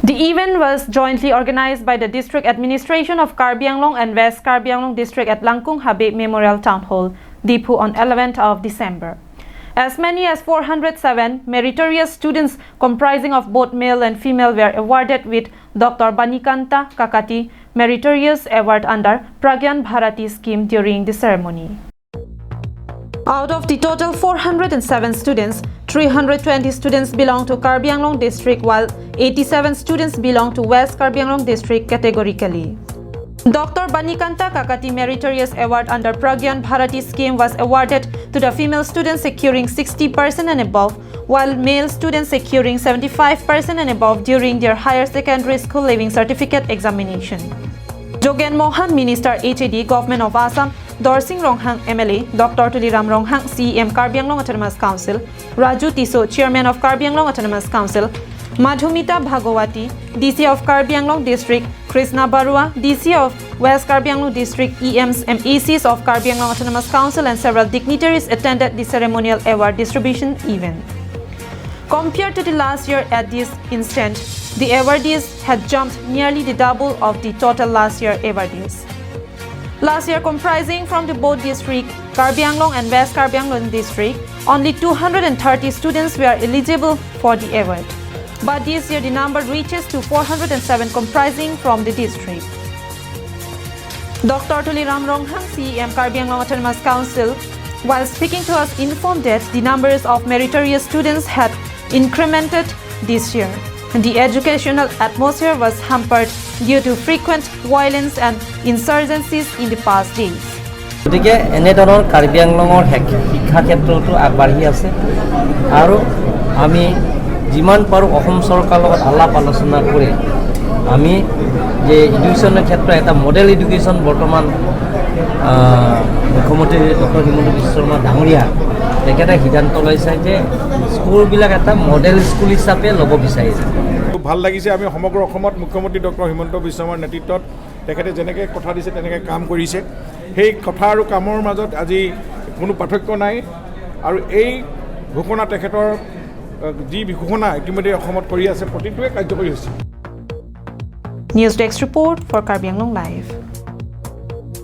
The event was jointly organized by the District Administration of Karbi Anglong and West Karbi Anglong District at Langkung Habib Memorial Town Hall, Diphu on 11th of December. As many as 407 meritorious students comprising of both male and female were awarded with Dr Banikanta Kakati Meritorious Award under Pragyan Bharati Scheme during the ceremony. Out of the total 407 students, 320 students belong to Karbi Anglong District while 87 students belong to West Karbi Anglong District categorically. Dr Banikanta Kakati Meritorious Award under Pragyan Bharati Scheme was awarded to the female students securing 60% and above, while male students securing 75% and above during their higher secondary school leaving certificate examination. Jogen Mohan, Minister HAD, Government of Assam, Dorsing Ronghang MLA, Dr Tuliram Ronghang, CEM Karbi Anglong Autonomous Council, Raju Tiso, Chairman of Karbi Anglong Autonomous Council, Madhumita Bhagawati, DC of Karbi Anglong District, Krishna Barua, DC of West Karbi Anglong District, EMs and ACs of Karbi Anglong Autonomous Council and several dignitaries attended the ceremonial award distribution event. Compared to the last year at this instant, the awardees had jumped nearly the double of the total last year awardees. Last year, comprising from the both district, Karbi Anglong and West Karbi Anglong District, only 230 students were eligible for the award. But this year the number reaches to 407 comprising from the district. Dr. Tuliram Ronghang, CEM Karbi Anglong Autonomous Council, while speaking to us, informed that the numbers of meritorious students had incremented this year. The educational atmosphere was hampered due to frequent violence and insurgencies in the past days. গতিকে এনেধৰণৰ কাৰ্বি আংলঙৰ শিক্ষা ক্ষেত্ৰটো আগবাঢ়ি আছে আৰু আমি যিমান পাৰোঁ অসম চৰকাৰৰ লগত আলাপ আলোচনা কৰি আমি যে এডুকেশ্যনৰ ক্ষেত্ৰত এটা মডেল এডুকেশ্যন বৰ্তমান মুখ্যমন্ত্ৰী ডক্টৰ হিমন্ত বিশ্ব শৰ্মা ডাঙৰীয়া তেখেতে সিদ্ধান্ত লৈছে যে স্কুলবিলাক এটা মডেল স্কুল হিচাপে ল'ব বিচাৰিছে। খুব ভাল লাগিছে আমি সমগ্ৰ অসমত মুখ্যমন্ত্ৰী ডক্টৰ হিমন্ত বিশ্ব শৰ্মাৰ নেতৃত্বত তেখেতে যেনেকৈ কথা দিছে তেনেকৈ কাম কৰিছে। সেই কথা আৰু কামৰ মাজত আজি কোনো পাৰ্থক্য নাই আৰু এই ঘোষণা তেখেতৰ যি ঘোষণা ইতিমধ্যে অসমত কৰি আছে প্ৰতিটোৱে কাৰ্যকৰী হৈছে। News Desk report for Karbi Anglong Live.